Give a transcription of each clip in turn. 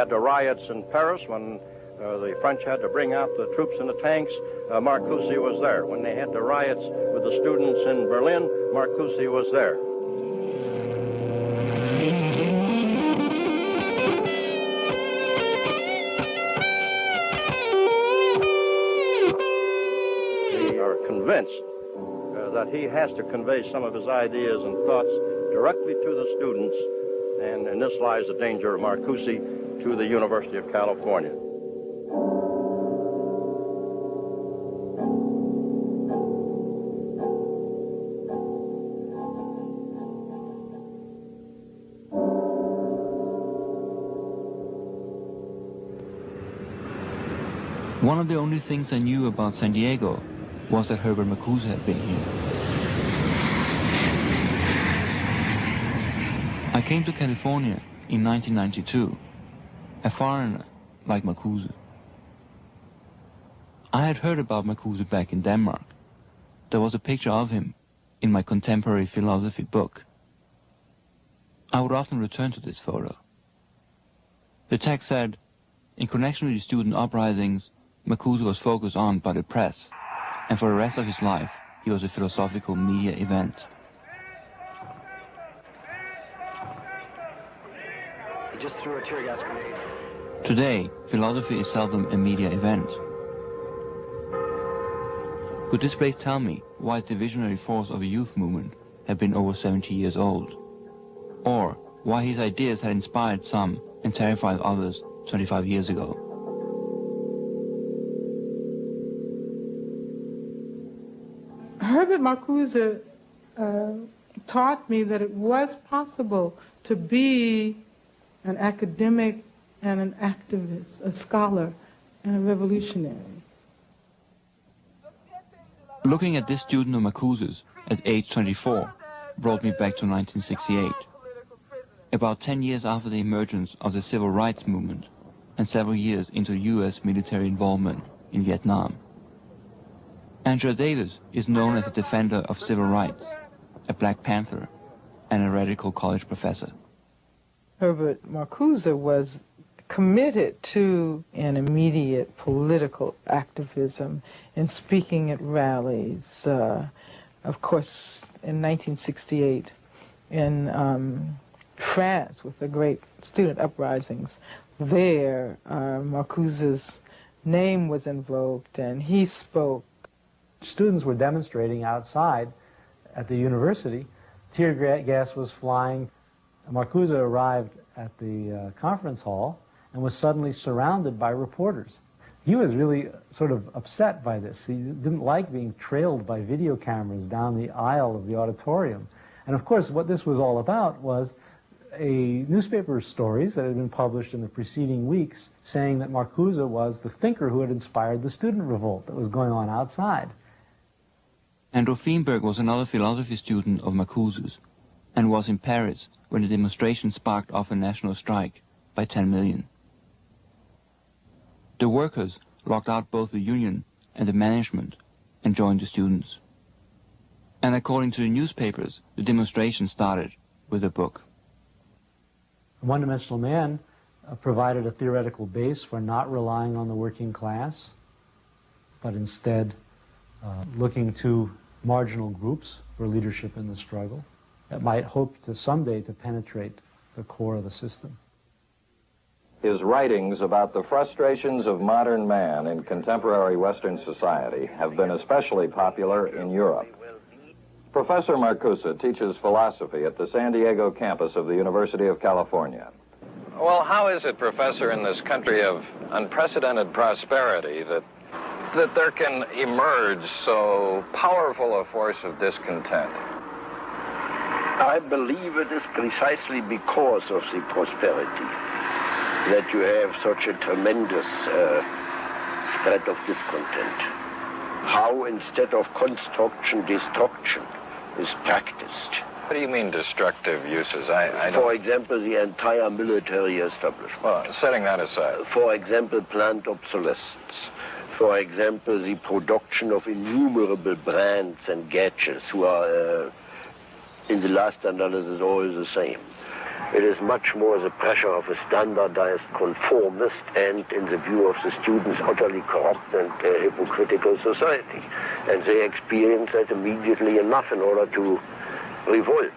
had the riots in Paris when the French had to bring out the troops in the tanks, Marcuse was there. When they had the riots with the students in Berlin, Marcuse was there. They are convinced that he has to convey some of his ideas and thoughts directly to the students, and in this lies the danger of Marcuse to the University of California. One of the only things I knew about San Diego was that Herbert Marcuse had been here. I came to California in 1992, a foreigner like Marcuse. I had heard about Marcuse back in Denmark. There was a picture of him in my contemporary philosophy book. I would often return to this photo. The text said, in connection with the student uprisings, Marcuse was focused on by the press, and for the rest of his life, he was a philosophical media event. He just threw a tear gas grenade. Today, philosophy is seldom a media event. Could this place tell me why the visionary force of a youth movement had been over 70 years old? Or why his ideas had inspired some and terrified others 25 years ago? Herbert Marcuse taught me that it was possible to be an academic and an activist, a scholar and a revolutionary. Looking at this student of Marcuse's at age 24 brought me back to 1968, about 10 years after the emergence of the civil rights movement and several years into U.S. military involvement in Vietnam. Angela Davis is known as a defender of civil rights, a Black Panther, and a radical college professor. Herbert Marcuse was committed to an immediate political activism and speaking at rallies. Of course, in 1968, in France, with the great student uprisings, there, Marcuse's name was invoked and he spoke. Students were demonstrating outside at the university. Tear gas was flying. Marcuse arrived at the conference hall and was suddenly surrounded by reporters. He was really sort of upset by this. He didn't like being trailed by video cameras down the aisle of the auditorium. And of course, what this was all about was a newspaper stories that had been published in the preceding weeks saying that Marcuse was the thinker who had inspired the student revolt that was going on outside. Andrew Feenberg was another philosophy student of Marcuse's and was in Paris when the demonstration sparked off a national strike by 10 million. The workers locked out both the union and the management and joined the students. And according to the newspapers, the demonstration started with a book. One-Dimensional Man provided a theoretical base for not relying on the working class, but instead looking to marginal groups for leadership in the struggle that might hope to someday to penetrate the core of the system. His writings about the frustrations of modern man in contemporary Western society have been especially popular in Europe. Professor Marcuse teaches philosophy at the San Diego campus of the University of California. Well, how is it, Professor, in this country of unprecedented prosperity that there can emerge so powerful a force of discontent? I believe it is precisely because of the prosperity that you have such a tremendous spread of discontent. How instead of construction, destruction is practiced. What do you mean destructive uses? I don't... For example, the entire military establishment. Well, setting that aside. For example, planned obsolescence. For example, the production of innumerable brands and gadgets who are, in the last analysis, all the same. It is much more the pressure of a standardized conformist and, in the view of the students, utterly corrupt and hypocritical society. And they experience that immediately enough in order to revolt.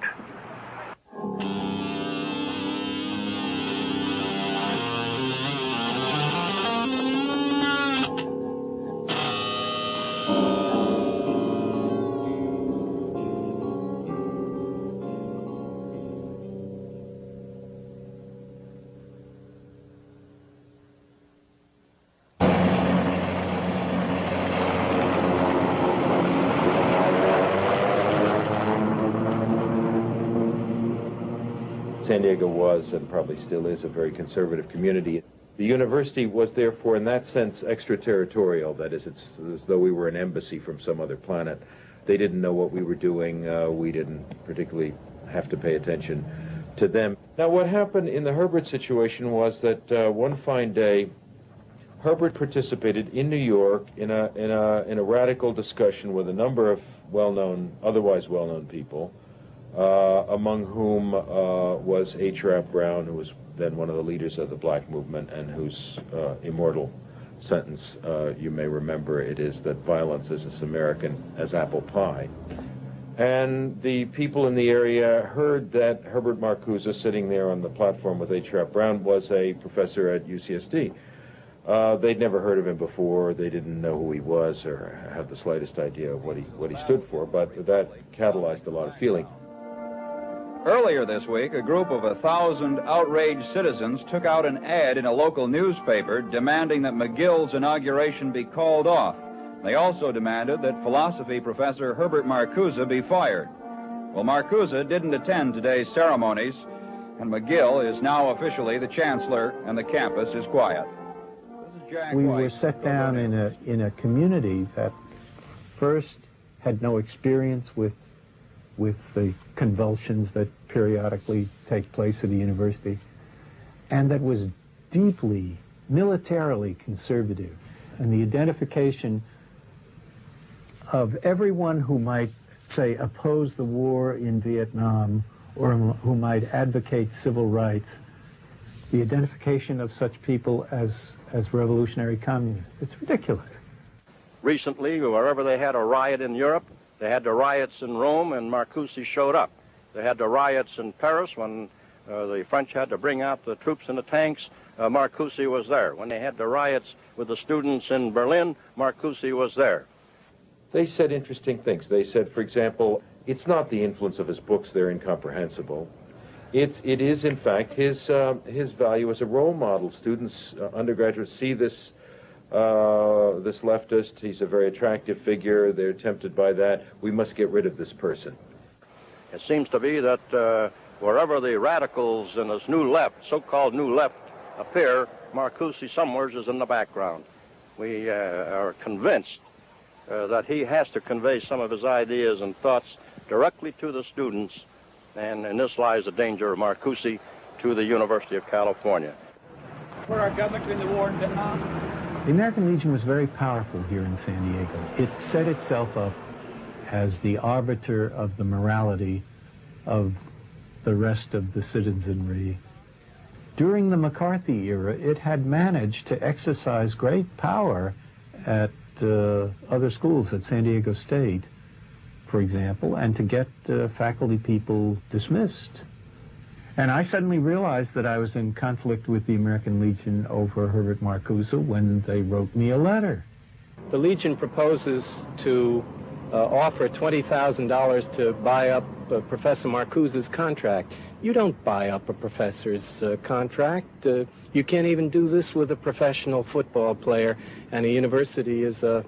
San Diego was, and probably still is, a very conservative community. The university was therefore, in that sense, extraterritorial. That is, it's as though we were an embassy from some other planet. They didn't know what we were doing. We didn't particularly have to pay attention to them. Now, what happened in the Herbert situation was that one fine day, Herbert participated in New York in a radical discussion with a number of otherwise well-known people, among whom was H. Rap Brown, who was then one of the leaders of the black movement and whose immortal sentence, you may remember, it is that violence is as American as apple pie. And the people in the area heard that Herbert Marcuse, sitting there on the platform with H. Rap Brown, was a professor at UCSD. They'd never heard of him before. They didn't know who he was or have the slightest idea of what he stood for, but that catalyzed a lot of feeling. Earlier this week, a group of 1,000 outraged citizens took out an ad in a local newspaper demanding that McGill's inauguration be called off. They also demanded that philosophy professor Herbert Marcuse be fired. Well, Marcuse didn't attend today's ceremonies, and McGill is now officially the chancellor, and the campus is quiet. We were set down in a community that first had no experience with the convulsions that periodically take place at a university, and that was deeply militarily conservative. And the identification of everyone who might, say, oppose the war in Vietnam or who might advocate civil rights, the identification of such people as revolutionary communists. It's ridiculous. Recently, wherever they had a riot in Europe, they had the riots in Rome, and Marcuse showed up. They had the riots in Paris when the French had to bring out the troops in the tanks. Marcuse was there. When they had the riots with the students in Berlin, Marcuse was there. They said interesting things. They said, for example, it's not the influence of his books, they're incomprehensible. It is, in fact, his value as a role model. Students, undergraduates, see this leftist. He's a very attractive figure. They're tempted by that. We must get rid of this person. It seems to be that wherever the radicals in this new left, so-called new left, appear, Marcuse somewhere is in the background. We are convinced that he has to convey some of his ideas and thoughts directly to the students, and in this lies the danger of Marcuse to the University of California. For our government during the war in Vietnam? The American Legion was very powerful here in San Diego. It set itself up as the arbiter of the morality of the rest of the citizenry. During the McCarthy era, it had managed to exercise great power at other schools, at San Diego State, for example, and to get faculty people dismissed. And I suddenly realized that I was in conflict with the American Legion over Herbert Marcuse when they wrote me a letter. The Legion proposes to offer $20,000 to buy up Professor Marcuse's contract. You don't buy up a professor's contract. You can't even do this with a professional football player, and a university is a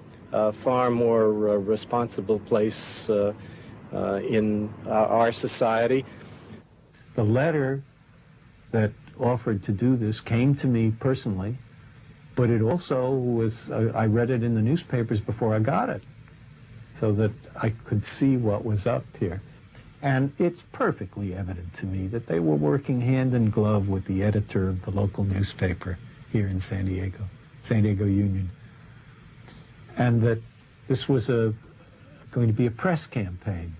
far more responsible place in our society. The letter that offered to do this came to me personally, but it also was, I read it in the newspapers before I got it, so that I could see what was up here. And it's perfectly evident to me that they were working hand in glove with the editor of the local newspaper here in San Diego Union, and that this was going to be a press campaign.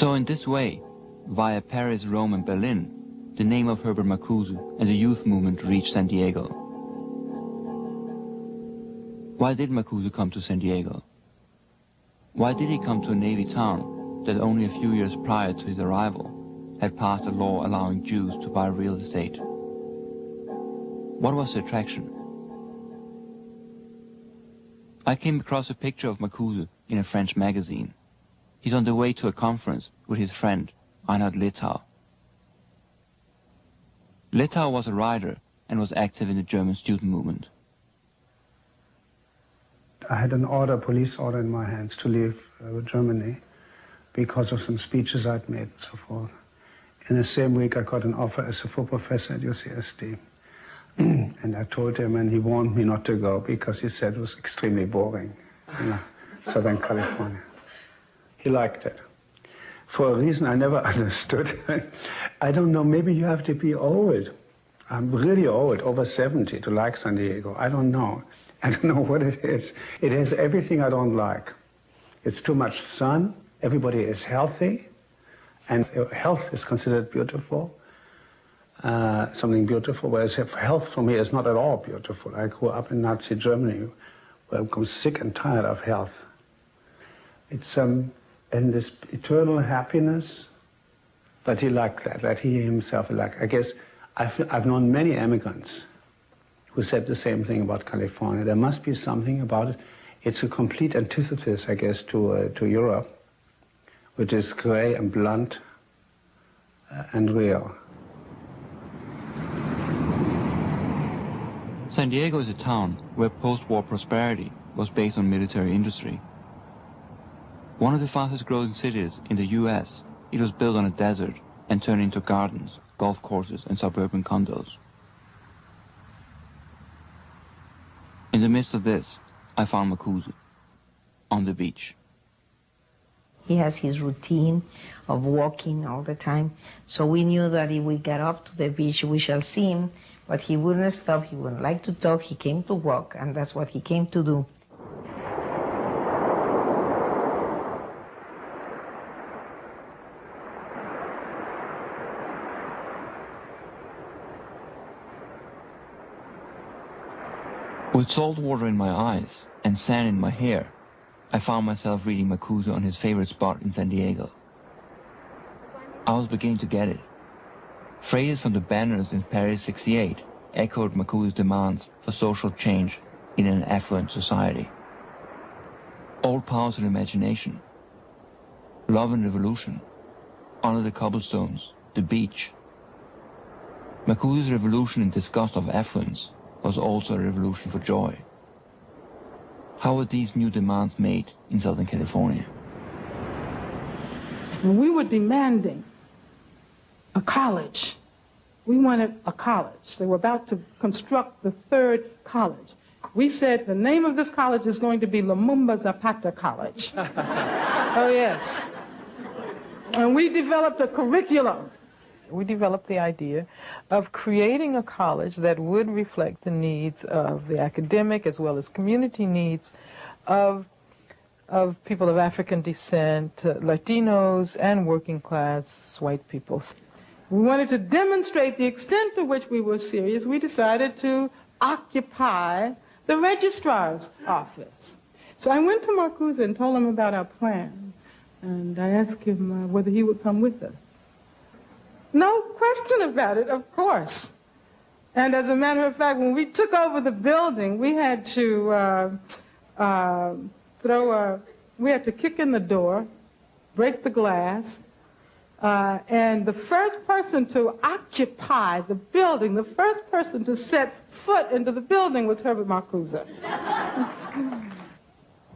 So in this way, via Paris, Rome and Berlin, the name of Herbert Marcuse and the youth movement reached San Diego. Why did Marcuse come to San Diego? Why did he come to a Navy town that only a few years prior to his arrival had passed a law allowing Jews to buy real estate? What was the attraction? I came across a picture of Marcuse in a French magazine. He's on the way to a conference with his friend, Reinhard Littau. Littau was a writer and was active in the German student movement. I had an order, police order in my hands to leave Germany because of some speeches I'd made and so forth. In the same week I got an offer as a full professor at UCSD. And I told him, and he warned me not to go because he said it was extremely boring, Southern California. He liked it. For a reason I never understood. I don't know, maybe you have to be old. I'm really old, over 70, to like San Diego. I don't know. I don't know what it is. It has everything I don't like. It's too much sun, everybody is healthy, and health is considered beautiful. Something beautiful, whereas health for me is not at all beautiful. I grew up in Nazi Germany, where I become sick and tired of health. It's and this eternal happiness, but he liked that he himself liked. I guess I've known many immigrants who said the same thing about California. There must be something about it. It's a complete antithesis, I guess, to Europe, which is gray and blunt and real. San Diego is a town where post-war prosperity was based on military industry. One of the fastest growing cities in the US, it was built on a desert and turned into gardens, golf courses and suburban condos. In the midst of this, I found Marcuse on the beach. He has his routine of walking all the time, so we knew that if we got up to the beach, we shall see him, but he wouldn't stop, he wouldn't like to talk, he came to walk, and that's what he came to do. With salt water in my eyes and sand in my hair, I found myself reading Marcuse on his favorite spot in San Diego. I was beginning to get it. Phrases from the banners in Paris '68 echoed Marcuse's demands for social change in an affluent society. Old powers and imagination, love and revolution, honor the cobblestones, the beach. Marcuse's revolution in disgust of affluence was also a revolution for joy. How were these new demands made in Southern California? We were demanding a college. We wanted a college. They were about to construct the third college. We said the name of this college is going to be Lumumba Zapata College. Oh, yes. And we developed a curriculum. We developed the idea of creating a college that would reflect the needs of the academic as well as community needs of people of African descent, Latinos, and working class white people. We wanted to demonstrate the extent to which we were serious. We decided to occupy the registrar's office. So I went to Marcuse and told him about our plans, and I asked him whether he would come with us. No question about it, of course. And as a matter of fact, when we took over the building, we had to we had to kick in the door, break the glass, and the first person to occupy the building, the first person to set foot into the building was Herbert Marcuse.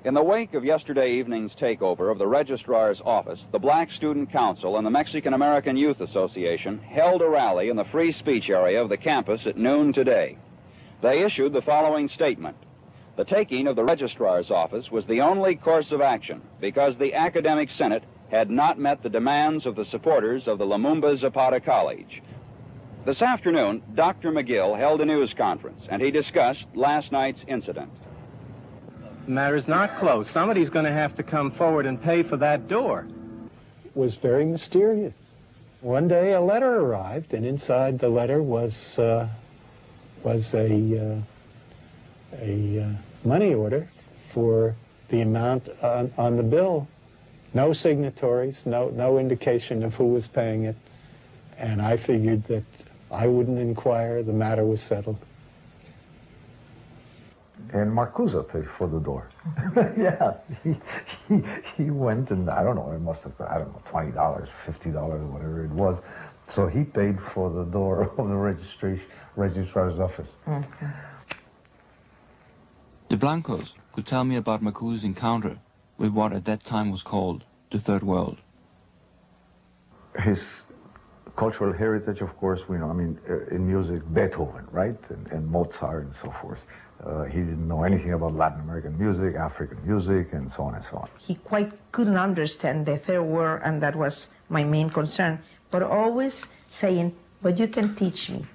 In the wake of yesterday evening's takeover of the Registrar's office, the Black Student Council and the Mexican-American Youth Association held a rally in the free speech area of the campus at noon today. They issued the following statement. The taking of the Registrar's office was the only course of action because the Academic Senate had not met the demands of the supporters of the Lumumba Zapata College. This afternoon, Dr. McGill held a news conference, and he discussed last night's incident. The matter's not closed. Somebody's going to have to come forward and pay for that door. was very mysterious. One day a letter arrived, and inside the letter was a money order for the amount on the bill. No signatories, no indication of who was paying it. And I figured that I wouldn't inquire, the matter was settled. And Marcuse paid for the door. Yeah, he went, and I don't know, it must have, I don't know, $20, $50, whatever it was. So he paid for the door of the registrar's office. Okay. The Blancos could tell me about Marcuse's encounter with what at that time was called the Third World. His cultural heritage, of course, we know, I mean, in music, Beethoven, right? And Mozart and so forth. He didn't know anything about Latin American music, African music, and so on and so on. He quite couldn't understand the Third World, and that was my main concern. But always saying, but you can teach me.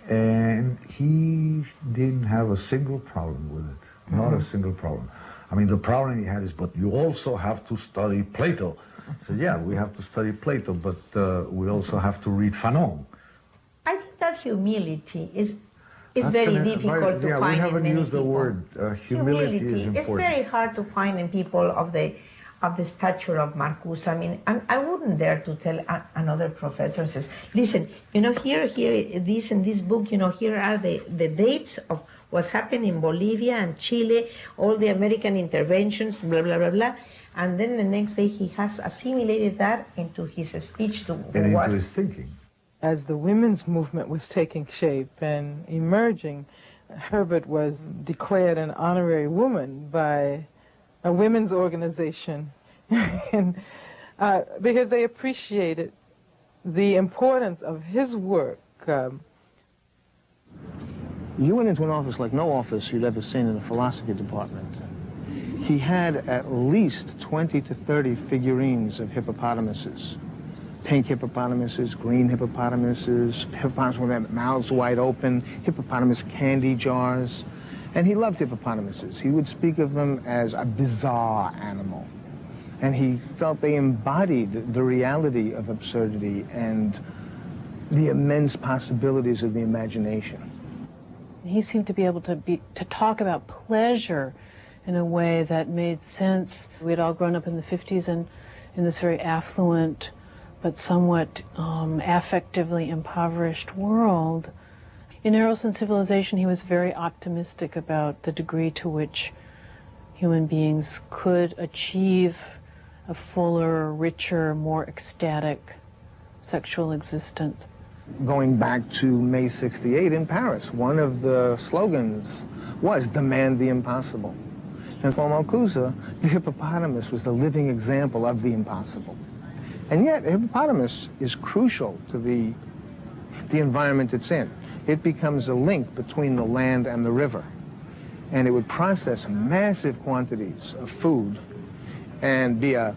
And he didn't have a single problem with it, not a single problem. I mean, the problem he had is, but you also have to study Plato. So yeah, we have to study Plato, but we also have to read Fanon. I think that humility is very difficult to find in many people. We haven't used the word. Humility is important. It's very hard to find in people of the stature of Marcuse. I mean, I wouldn't dare to tell another professor, says, listen, you know, here, this in this book, you know, here are the dates of what happened in Bolivia and Chile, all the American interventions, blah, blah, blah, blah. And then the next day he has assimilated that into his speech to and into his thinking. As the women's movement was taking shape and emerging, Herbert was declared an honorary woman by a women's organization and, because they appreciated the importance of his work. You went into an office like no office you'd ever seen in the philosophy department. He had at least 20 to 30 figurines of hippopotamuses. Pink hippopotamuses, green hippopotamuses, hippopotamuses with their mouths wide open, hippopotamus candy jars. And he loved hippopotamuses. He would speak of them as a bizarre animal. And he felt they embodied the reality of absurdity and the immense possibilities of the imagination. He seemed to be able to talk about pleasure in a way that made sense. We had all grown up in the 50s and in this very affluent but somewhat affectively impoverished world. In Eros and Civilization, he was very optimistic about the degree to which human beings could achieve a fuller, richer, more ecstatic sexual existence. Going back to May '68 in Paris, one of the slogans was "Demand the impossible." And for Marcuse, the hippopotamus was the living example of the impossible. And yet, the hippopotamus is crucial to the environment it's in. It becomes a link between the land and the river. And it would process massive quantities of food and be a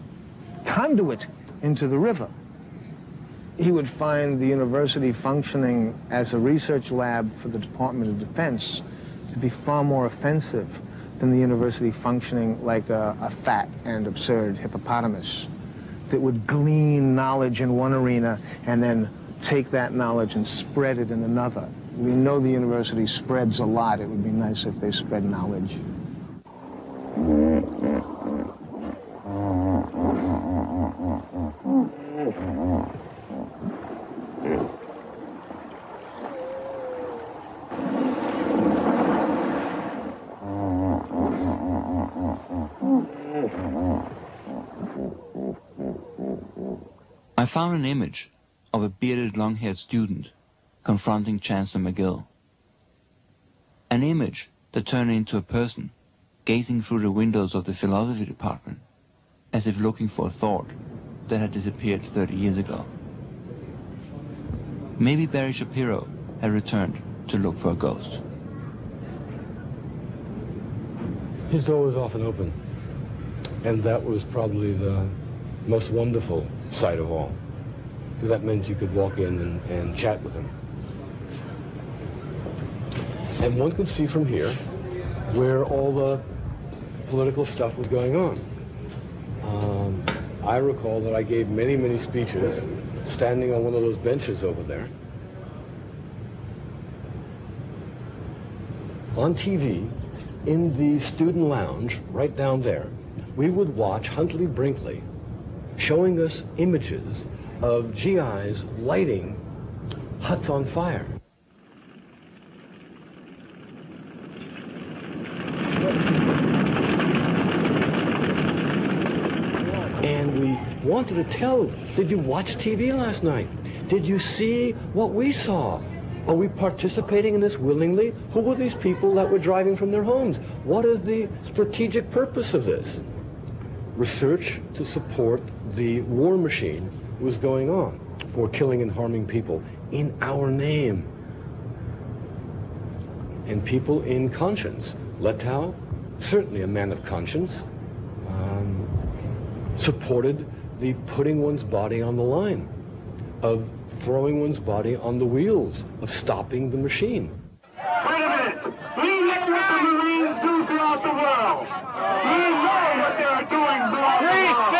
conduit into the river. He would find the university functioning as a research lab for the Department of Defense to be far more offensive than the university functioning like a fat and absurd hippopotamus that would glean knowledge in one arena and then take that knowledge and spread it in another. We know the university spreads a lot. It would be nice if they spread knowledge. I found an image of a bearded, long-haired student confronting Chancellor McGill. An image that turned into a person gazing through the windows of the philosophy department as if looking for a thought that had disappeared 30 years ago. Maybe Barry Shapiro had returned to look for a ghost. His door was often open, and that was probably the most wonderful sight of all, because that meant you could walk in and chat with him. And one could see from here where all the political stuff was going on. I recall that I gave many, many speeches standing on one of those benches over there. On TV, in the student lounge, right down there, we would watch Huntley Brinkley showing us images of GIs lighting huts on fire. And we wanted to tell, did you watch TV last night? Did you see what we saw? Are we participating in this willingly? Who were these people that were driving from their homes? What is the strategic purpose of this? Research to support the war machine was going on for killing and harming people in our name. And people in conscience. Letow, certainly a man of conscience, supported the putting one's body on the line, of throwing one's body on the wheels, of stopping the machine. Wait a minute. We know what the Marines do throughout the world. We know what they're doing throughout the world.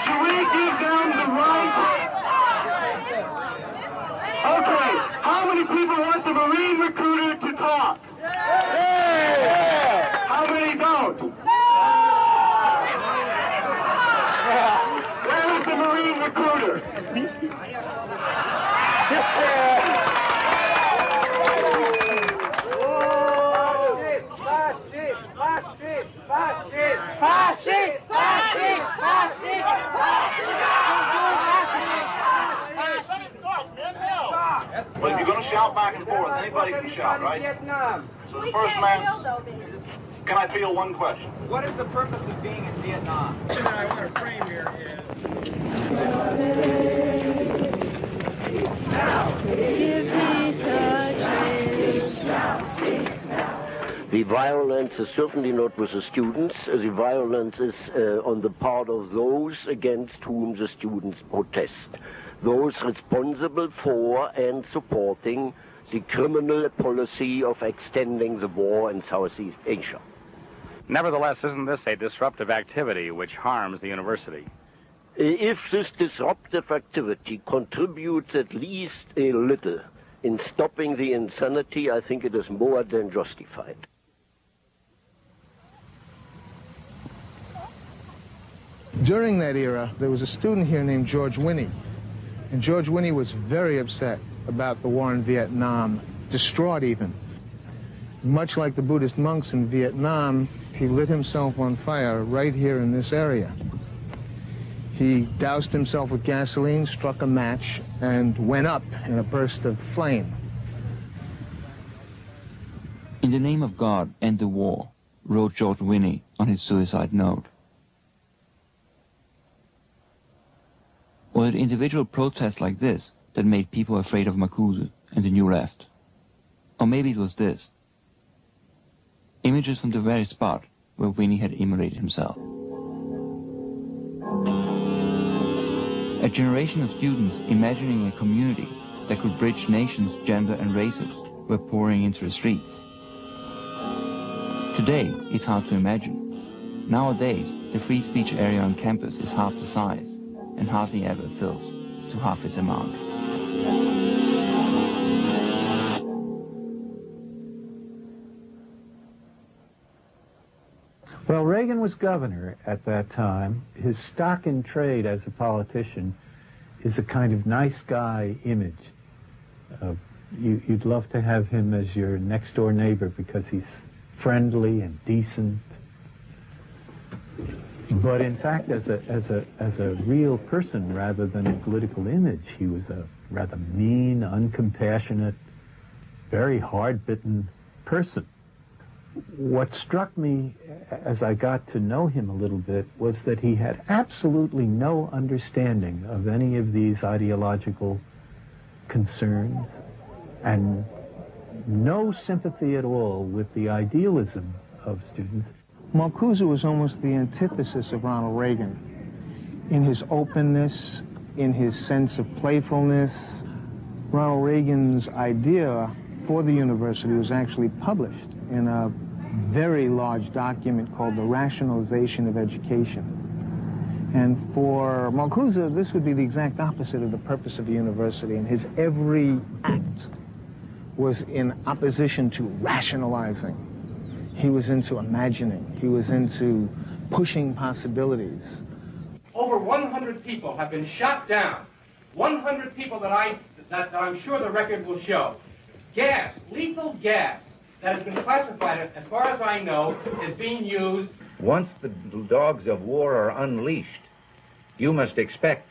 Should we give them the right? Okay, how many people want the Marine recruiter to talk? How many don't? Where is the Marine recruiter? But if you're going to shout back and forth, anybody can shout, right? So the first man, can I field one question? What is the purpose of being in Vietnam? The question I want to frame here The violence is certainly not with the students. The violence is on the part of those against whom the students protest. Those responsible for and supporting the criminal policy of extending the war in Southeast Asia. Nevertheless, isn't this a disruptive activity which harms the university? If this disruptive activity contributes at least a little in stopping the insanity, I think it is more than justified. During that era, there was a student here named George Winnie. And George Winnie was very upset about the war in Vietnam, distraught even. Much like the Buddhist monks in Vietnam, he lit himself on fire right here in this area. He doused himself with gasoline, struck a match, and went up in a burst of flame. In the name of God, end the war, wrote George Winnie on his suicide note. Was it individual protests like this that made people afraid of Marcuse and the New Left? Or maybe it was this. Images from the very spot where Winnie had immolated himself. A generation of students imagining a community that could bridge nations, gender and races were pouring into the streets. Today, it's hard to imagine. Nowadays, the free speech area on campus is half the size and hardly ever fills to half its amount. Well, Reagan was governor at that time. His stock in trade as a politician is a kind of nice guy image. You'd love to have him as your next-door neighbor because he's friendly and decent. But in fact, as a real person rather than a political image, he was a rather mean, uncompassionate, very hard-bitten person. What struck me as I got to know him a little bit was that he had absolutely no understanding of any of these ideological concerns and no sympathy at all with the idealism of students. Marcuse was almost the antithesis of Ronald Reagan in his openness, in his sense of playfulness. Ronald Reagan's idea for the university was actually published in a very large document called the Rationalization of Education. And for Marcuse, this would be the exact opposite of the purpose of the university, and his every act was in opposition to rationalizing. He was into imagining. He was into pushing possibilities. Over 100 people have been shot down. 100 people that I'm sure the record will show. Gas, lethal gas, that has been classified, as far as I know, as being used. Once the dogs of war are unleashed, you must expect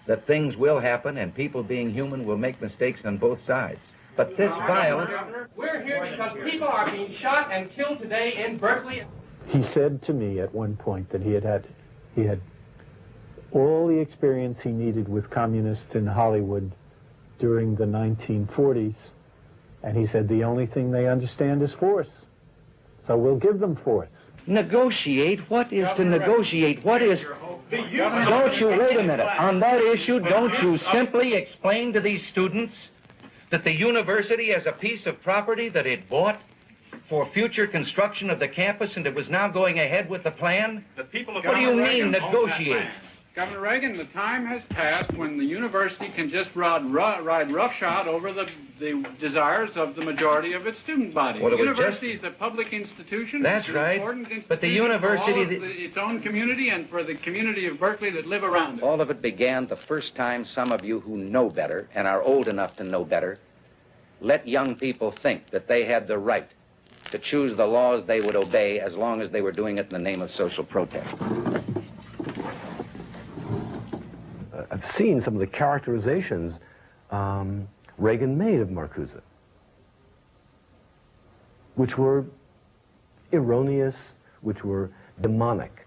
that things will happen and people being human will make mistakes on both sides. But this violence... We're here because people are being shot and killed today in Berkeley. He said to me at one point that he had all the experience he needed with communists in Hollywood during the 1940s, and he said the only thing they understand is force. So we'll give them force. Negotiate? What is to negotiate? What is... Don't you, wait a minute, on that issue, don't you simply explain to these students that the university has a piece of property that it bought for future construction of the campus and it was now going ahead with the plan? The people of what do you mean, negotiate? Governor Reagan, the time has passed when the university can just ride roughshod over the desires of the majority of its student body. Well, the university is a public institution. That's it's right. An important institution but the university... for all of its own community and for the community of Berkeley that live around it. All of it began the first time some of you who know better and are old enough to know better let young people think that they had the right to choose the laws they would obey as long as they were doing it in the name of social protest. I've seen some of the characterizations Reagan made of Marcuse, which were erroneous, which were demonic.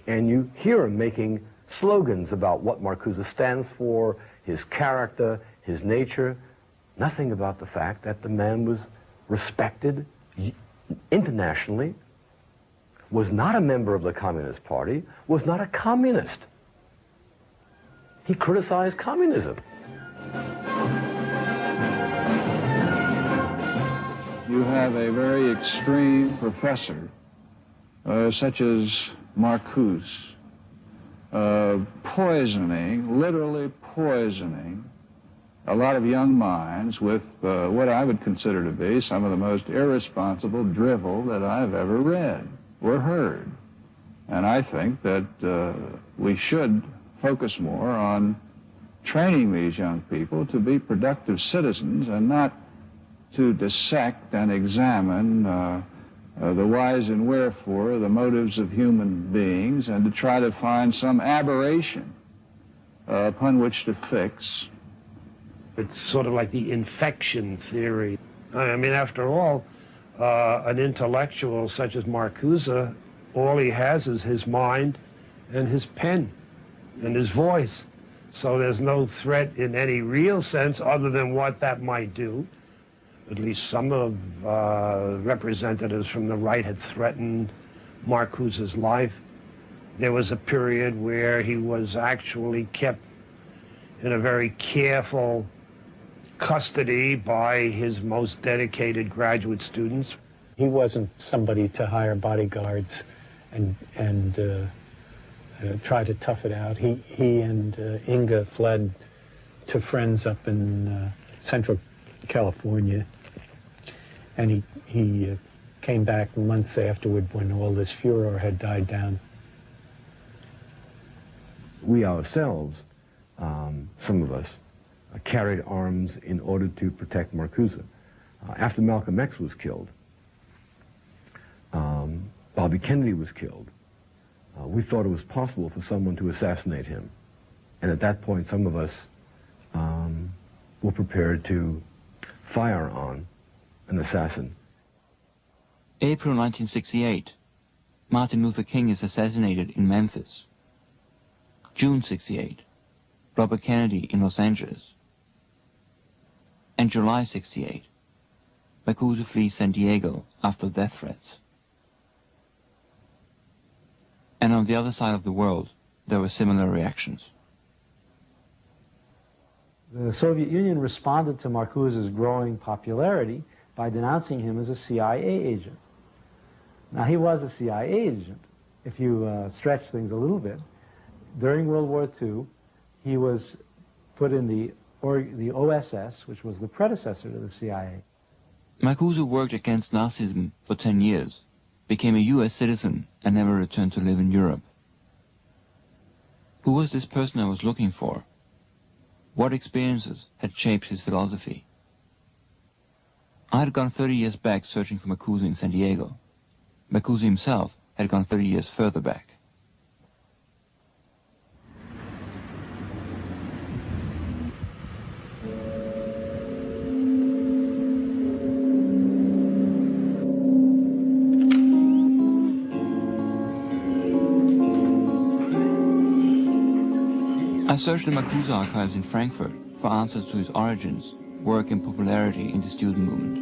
And you hear him making slogans about what Marcuse stands for, his character, his nature. Nothing about the fact that the man was respected internationally, was not a member of the Communist Party, was not a communist. He criticized communism. You have a very extreme professor, such as Marcuse, poisoning, literally poisoning, a lot of young minds with what I would consider to be some of the most irresponsible drivel that I've ever read or heard. And I think that we should focus more on training these young people to be productive citizens and not to dissect and examine the whys and wherefore, the motives of human beings, and to try to find some aberration upon which to fix. It's sort of like the infection theory. I mean, after all, an intellectual such as Marcuse, all he has is his mind and his pen and his voice. So there's no threat in any real sense other than what that might do. At least some of representatives from the right had threatened Marcuse's life. There was a period where he was actually kept in a very careful custody by his most dedicated graduate students. He wasn't somebody to hire bodyguards and try to tough it out. He and Inga fled to friends up in Central California, and he came back months afterward when all this furor had died down. We ourselves, some of us, carried arms in order to protect Marcuse. After Malcolm X was killed, Bobby Kennedy was killed, we thought it was possible for someone to assassinate him. And at that point, some of us were prepared to fire on an assassin. April 1968. Martin Luther King is assassinated in Memphis. June 68. Robert Kennedy in Los Angeles. And July 68. Marcuse flees San Diego after death threats. And on the other side of the world, there were similar reactions. The Soviet Union responded to Marcuse's growing popularity by denouncing him as a CIA agent. Now, he was a CIA agent, if you stretch things a little bit, During World War II, he was put in the OSS, which was the predecessor to the CIA. Marcuse worked against Nazism for 10 years, became a US citizen, and never returned to live in Europe. Who was this person I was looking for? What experiences had shaped his philosophy? I had gone 30 years back searching for Marcuse in San Diego. Marcuse himself had gone 30 years further back. I searched the Marcuse archives in Frankfurt for answers to his origins, work and popularity in the student movement.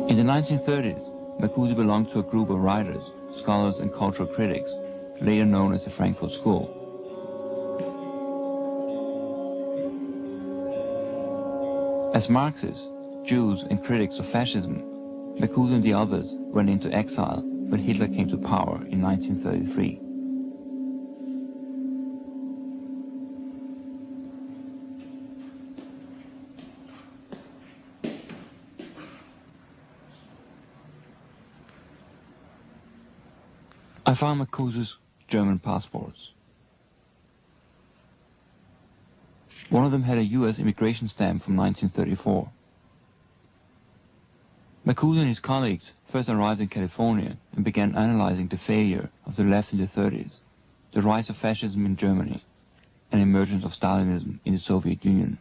In the 1930s, Marcuse belonged to a group of writers, scholars and cultural critics, later known as the Frankfurt School. As Marxists, Jews and critics of fascism, Marcuse and the others went into exile when Hitler came to power in 1933. I found Marcuse's German passports. One of them had a US immigration stamp from 1934. Marcuse and his colleagues first arrived in California and began analyzing the failure of the left in the 30s, the rise of fascism in Germany, and emergence of Stalinism in the Soviet Union.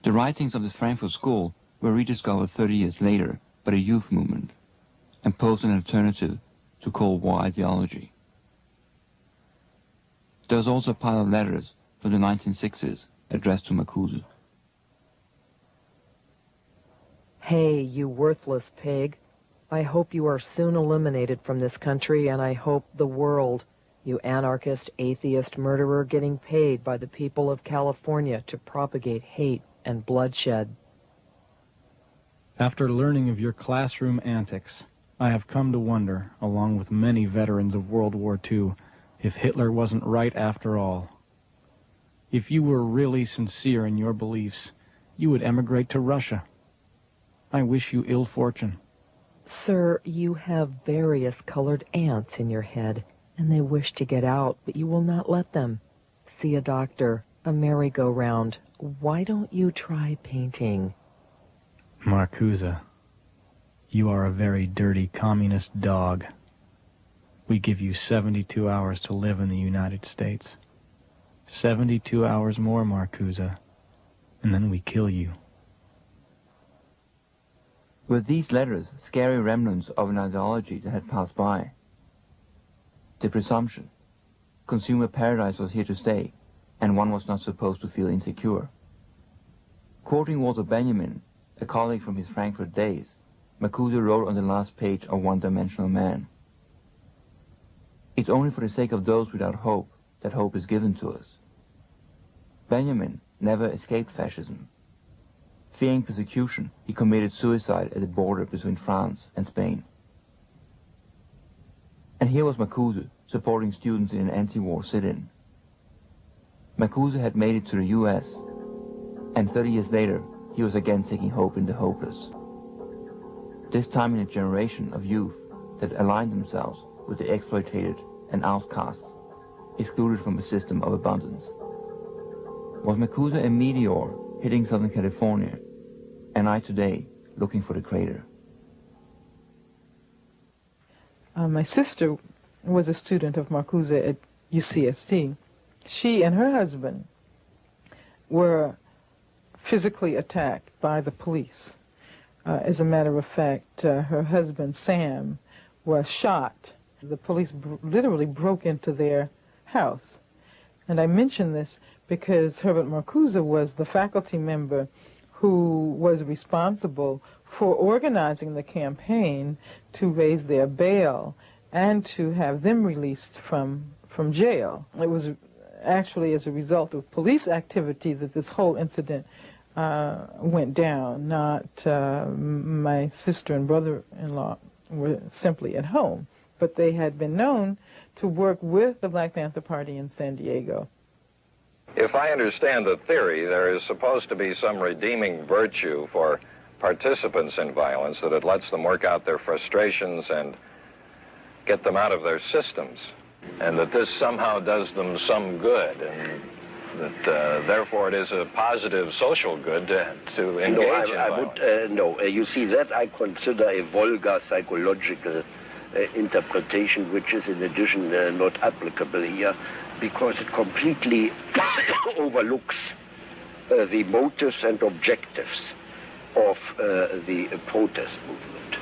The writings of the Frankfurt School were rediscovered 30 years later by the youth movement and posed an alternative to Cold War ideology. There was also a pile of letters from the 1960s addressed to Marcuse. Hey, you worthless pig. I hope you are soon eliminated from this country, and I hope the world, you anarchist, atheist, murderer, getting paid by the people of California to propagate hate and bloodshed. After learning of your classroom antics, I have come to wonder, along with many veterans of World War II, if Hitler wasn't right after all. If you were really sincere in your beliefs, you would emigrate to Russia. I wish you ill fortune. Sir, you have various colored ants in your head, and they wish to get out, but you will not let them. See a doctor, a merry-go-round. Why don't you try painting? Marcuse, you are a very dirty communist dog. We give you 72 hours to live in the United States. 72 hours more, Marcuse, and then we kill you. Were these letters scary remnants of an ideology that had passed by? The presumption, consumer paradise was here to stay, and one was not supposed to feel insecure. Quoting Walter Benjamin, a colleague from his Frankfurt days, Marcuse wrote on the last page of One-Dimensional Man, "It's only for the sake of those without hope that hope is given to us." Benjamin never escaped fascism. Fearing persecution, he committed suicide at the border between France and Spain. And here was Marcuse supporting students in an anti-war sit-in. Marcuse had made it to the US, and 30 years later, he was again taking hope in the hopeless. This time in a generation of youth that aligned themselves with the exploited and outcasts, excluded from a system of abundance. Was Marcuse a meteor hitting Southern California, and I today looking for the crater? My sister was a student of Marcuse at UCSD. She and her husband were physically attacked by the police. As a matter of fact, her husband, Sam, was shot. The police literally broke into their house. And I mention this because Herbert Marcuse was the faculty member who was responsible for organizing the campaign to raise their bail and to have them released from jail. It was actually as a result of police activity that this whole incident went down, not my sister and brother-in-law were simply at home, but they had been known to work with the Black Panther Party in San Diego. If I understand the theory, there is supposed to be some redeeming virtue for participants in violence, that it lets them work out their frustrations and get them out of their systems, and that this somehow does them some good, and that therefore it is a positive social good to engage in violence. You see, that I consider a vulgar psychological interpretation, which is in addition not applicable here, because it completely overlooks the motives and objectives of the protest movement.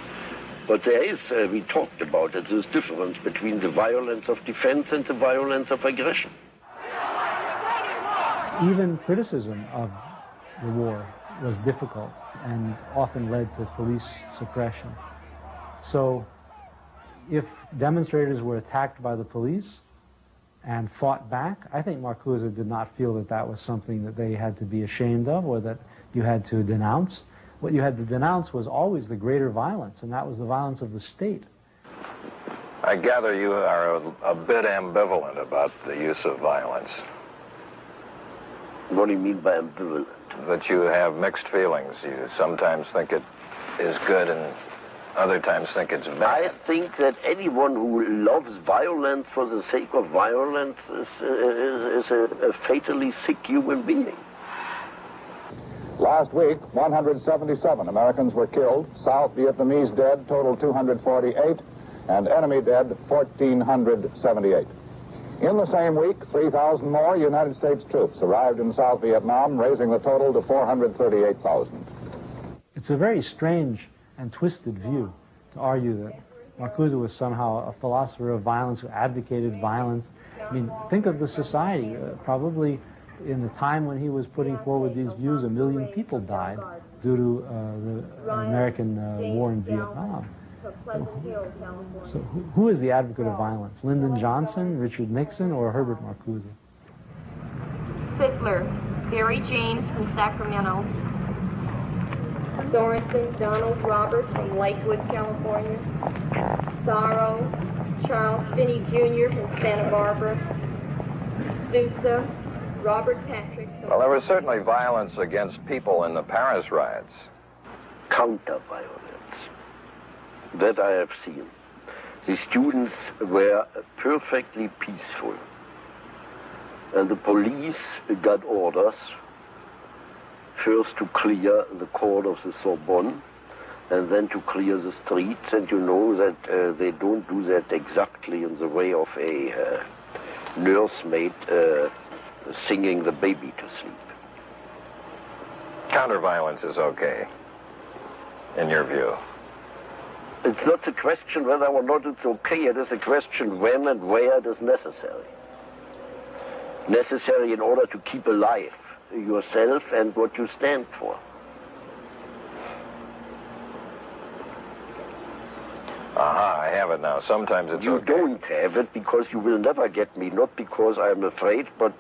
But there is, we talked about it, this difference between the violence of defense and the violence of aggression. Even criticism of the war was difficult and often led to police suppression. So if demonstrators were attacked by the police and fought back, I think Marcuse did not feel that that was something that they had to be ashamed of or that you had to denounce. What you had to denounce was always the greater violence, and that was the violence of the state. I gather you are a bit ambivalent about the use of violence. What do you mean by ambivalent? That you have mixed feelings. You sometimes think it is good and other times think it's bad. I think that anyone who loves violence for the sake of violence is a fatally sick human being. Last week, 177 Americans were killed. South Vietnamese dead totaled 248, and enemy dead 1,478. In the same week, 3,000 more United States troops arrived in South Vietnam, raising the total to 438,000. It's a very strange and twisted view to argue that Marcuse was somehow a philosopher of violence who advocated violence. I mean, think of the society. Probably in the time when he was putting forward these views, 1 million people died due to the American war in Vietnam. So who is the advocate of violence? Lyndon Johnson, Richard Nixon, or Herbert Marcuse? Sittler, Barry James from Sacramento. Sorensen, Donald Roberts from Lakewood, California. Sorrow, Charles Finney Jr. from Santa Barbara. Sousa, Robert Patrick. Well, there was certainly violence against people in the Paris riots. Counter-violence. That I have seen. The students were perfectly peaceful. And the police got orders first to clear the court of the Sorbonne and then to clear the streets. And you know that they don't do that exactly in the way of a nursemaid singing the baby to sleep. Counter-violence is okay, in your view? It's not a question whether or not it's okay. It is a question when and where it is necessary. Necessary in order to keep alive yourself and what you stand for. Aha, I have it now. Sometimes it's okay. You don't have it because you will never get me, not because I'm afraid, but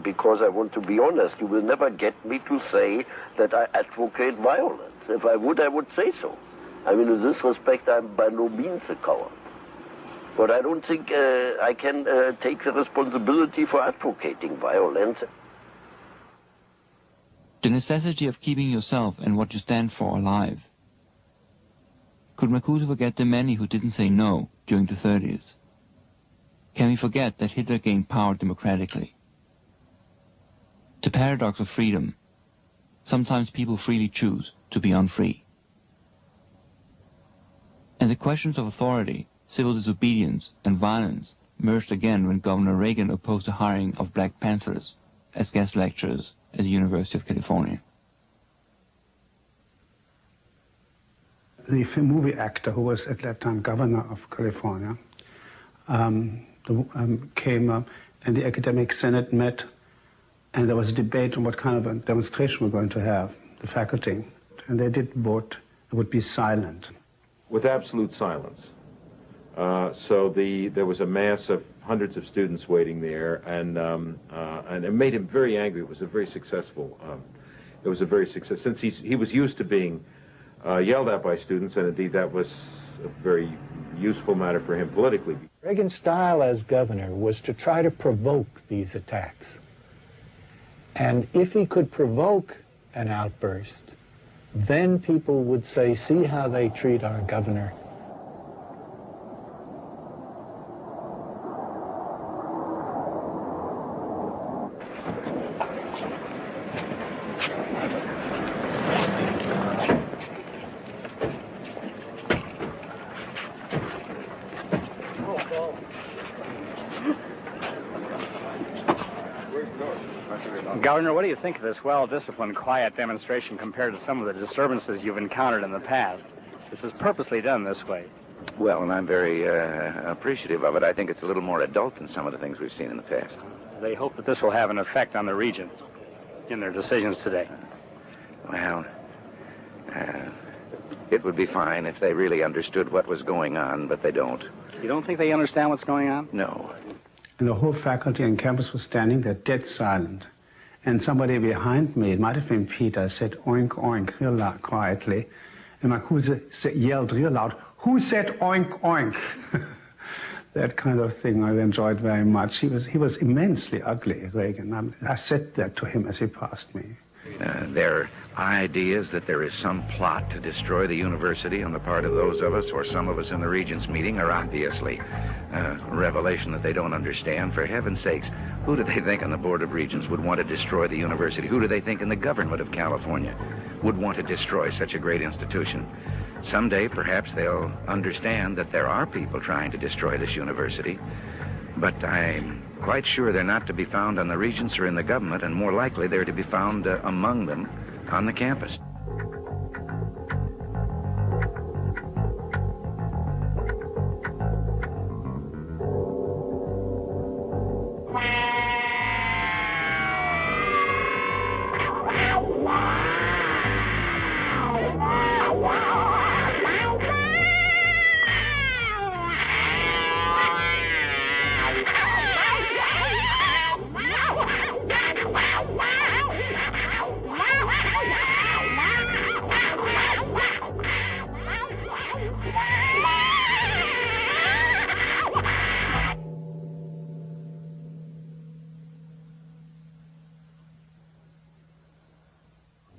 because I want to be honest. You will never get me to say that I advocate violence. If I would say so. I mean, in this respect, I'm by no means a coward. But I don't think I can take the responsibility for advocating violence. The necessity of keeping yourself and what you stand for alive. Could Marcuse forget the many who didn't say no during the 30s? Can we forget that Hitler gained power democratically? The paradox of freedom. Sometimes people freely choose to be unfree. And the questions of authority, civil disobedience, and violence merged again when Governor Reagan opposed the hiring of Black Panthers as guest lecturers at the University of California. The movie actor who was at that time governor of California came and the academic senate met, and there was a debate on what kind of a demonstration we're going to have, the faculty, and they did vote it would be silent. With absolute silence. So there was a mass of hundreds of students waiting there, and it made him very angry. It was a very successful. Since he was used to being yelled at by students, and indeed that was a very useful matter for him politically. Reagan's style as governor was to try to provoke these attacks. And if he could provoke an outburst, then people would say, see how they treat our governor. Governor, what do you think of this well-disciplined, quiet demonstration compared to some of the disturbances you've encountered in the past? This is purposely done this way. Well, and I'm very appreciative of it. I think it's a little more adult than some of the things we've seen in the past. They hope that this will have an effect on the region in their decisions today. Well, it would be fine if they really understood what was going on, but they don't. You don't think they understand what's going on? No. And the whole faculty and campus was standing there dead silent. And somebody behind me, it might have been Peter, said oink, oink, real loud, quietly. And Marcuse yelled real loud, who said oink, oink? That kind of thing I enjoyed very much. He was immensely ugly, Reagan. I said that to him as he passed me. Their ideas that there is some plot to destroy the university on the part of those of us or some of us in the Regents meeting are obviously a revelation that they don't understand. For heaven's sakes, who do they think on the Board of Regents would want to destroy the university? Who do they think in the government of California would want to destroy such a great institution? Someday, perhaps they'll understand that there are people trying to destroy this university, but I'm quite sure they're not to be found on the Regents or in the government, and more likely they're to be found among them on the campus.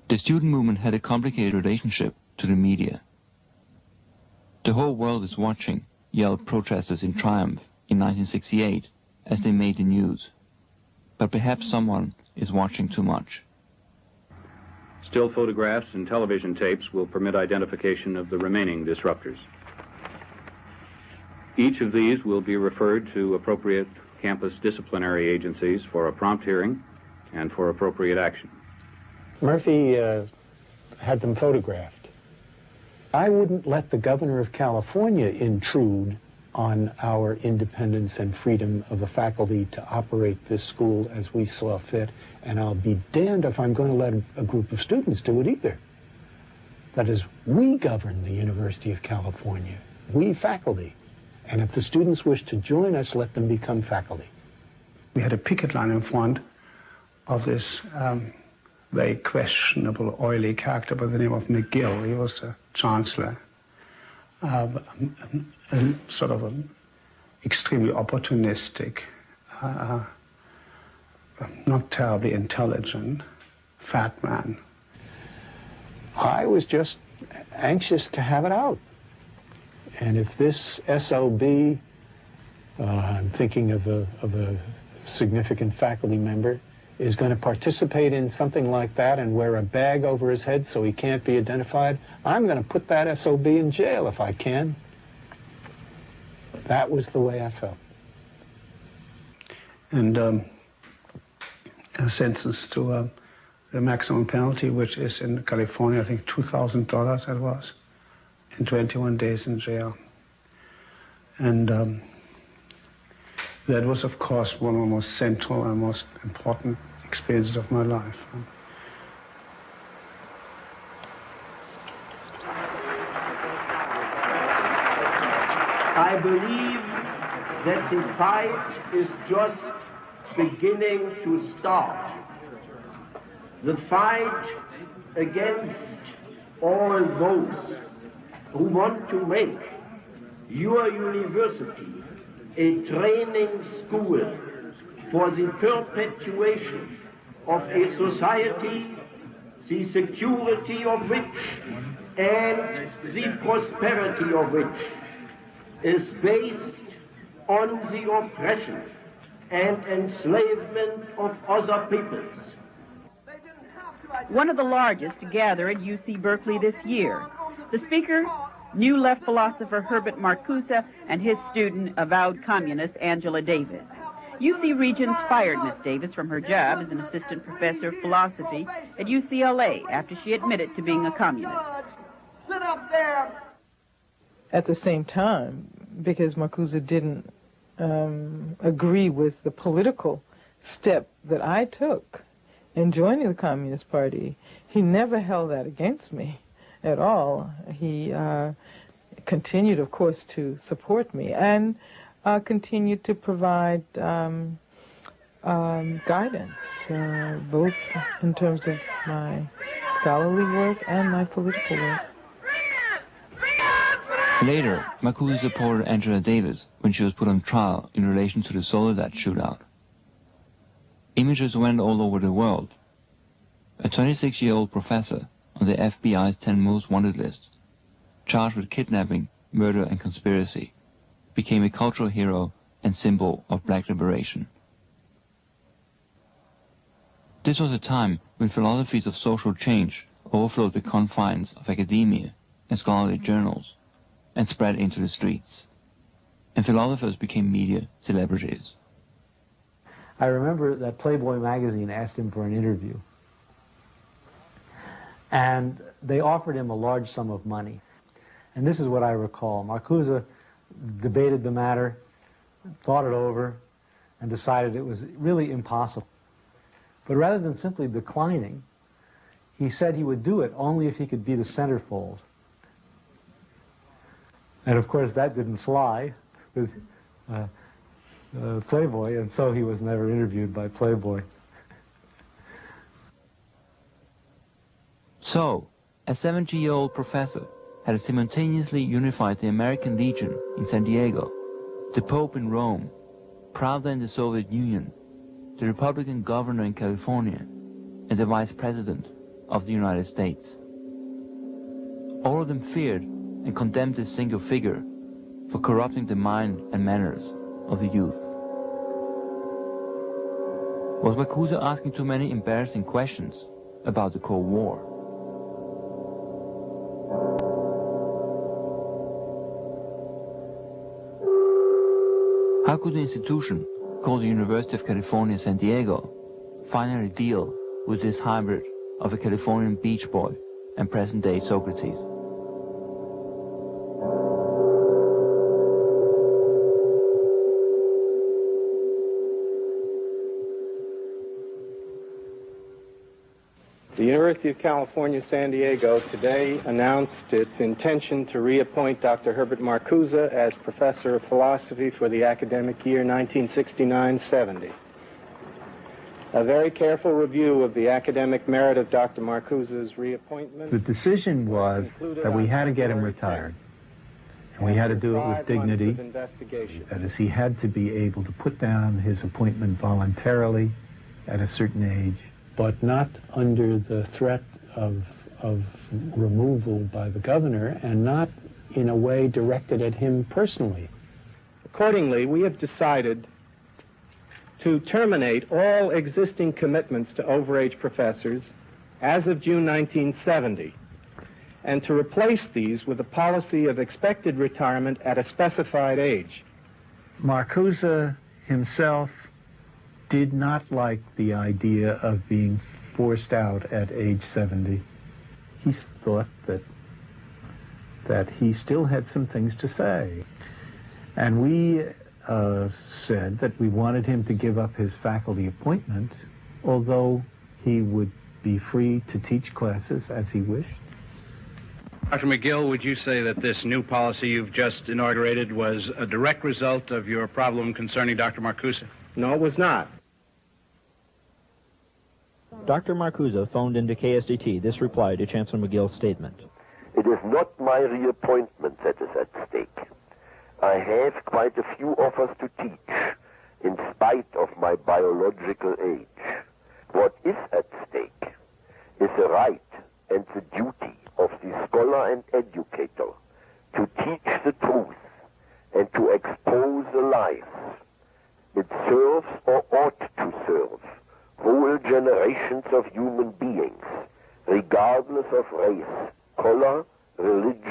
The student movement had a complicated relationship to the media. The whole world is watching, yelled protesters in triumph in 1968 as they made the news. But perhaps someone is watching too much. Still photographs and television tapes will permit identification of the remaining disruptors. Each of these will be referred to appropriate campus disciplinary agencies for a prompt hearing and for appropriate action. Murphy had them photographed. I wouldn't let the governor of California intrude on our independence and freedom of the faculty to operate this school as we saw fit, and I'll be damned if I'm going to let a group of students do it either. That is, we govern the University of California, we faculty, and if the students wish to join us, let them become faculty. We had a picket line in front of this very questionable, oily character by the name of McGill. He was a chancellor, sort of an extremely opportunistic, not terribly intelligent, fat man. I was just anxious to have it out. And if this SOB, I'm thinking of a significant faculty member, is going to participate in something like that and wear a bag over his head so he can't be identified, I'm going to put that SOB in jail if I can. That was the way I felt. And a sentence to the maximum penalty, which is in California, I think $2,000 it was, and 21 days in jail. And that was, of course, one of the most central and most important experiences of my life. I believe that the fight is just beginning to start. The fight against all those who want to make your university a training school for the perpetuation of a society, the security of which and the prosperity of which is based on the oppression and enslavement of other peoples. One of the largest to gather at UC Berkeley this year. The speaker, New Left philosopher Herbert Marcuse and his student, avowed communist Angela Davis. UC Regents fired Miss Davis from her job as an assistant professor of philosophy at UCLA after she admitted to being a communist. Sit up there. At the same time, because Marcuse didn't agree with the political step that I took in joining the Communist Party, he never held that against me at all. He continued, of course, to support me and continued to provide guidance, both in terms of my scholarly work and my political work. Later, Marcuse supported Angela Davis when she was put on trial in relation to the Soledad shootout. Images went all over the world. A 26-year-old professor on the FBI's 10 most wanted list, charged with kidnapping, murder and conspiracy, became a cultural hero and symbol of black liberation. This was a time when philosophies of social change overflowed the confines of academia and scholarly journals and spread into the streets, and philosophers became media celebrities. I remember that Playboy magazine asked him for an interview, and they offered him a large sum of money. And this is what I recall. Marcuse debated the matter, thought it over, and decided it was really impossible. But rather than simply declining, he said he would do it only if he could be the centerfold. And of course that didn't fly with Playboy, and so he was never interviewed by Playboy. So, a 70-year-old professor had simultaneously unified the American Legion in San Diego, the Pope in Rome, Pravda in the Soviet Union, the Republican governor in California, and the Vice President of the United States. All of them feared and condemned this single figure for corrupting the mind and manners of the youth. Was Marcuse asking too many embarrassing questions about the Cold War? How could an institution called the University of California, San Diego finally deal with this hybrid of a Californian beach boy and present-day Socrates? The University of California, San Diego today announced its intention to reappoint Dr. Herbert Marcuse as Professor of Philosophy for the academic year 1969-70. A very careful review of the academic merit of Dr. Marcuse's reappointment. The decision was that we had to get him retired, and we had to do it with dignity. That is, he had to be able to put down his appointment voluntarily at a certain age, but not under the threat of removal by the governor, and not in a way directed at him personally. Accordingly, we have decided to terminate all existing commitments to overage professors as of June 1970, and to replace these with a policy of expected retirement at a specified age. Marcuse himself did not like the idea of being forced out at age 70. He thought that he still had some things to say. And we said that we wanted him to give up his faculty appointment, although he would be free to teach classes as he wished. Dr. McGill, would you say that this new policy you've just inaugurated was a direct result of your problem concerning Dr. Marcuse? No, it was not. Dr. Marcuse phoned into KSDT this reply to Chancellor McGill's statement. It is not my reappointment that is at stake. I have quite a few offers to teach, in spite of my biological age. What is at stake is the right and the duty of the scholar and educator to teach the truth and to expose the lies. It serves or ought to serve whole generations of human beings, regardless of race, color, religion,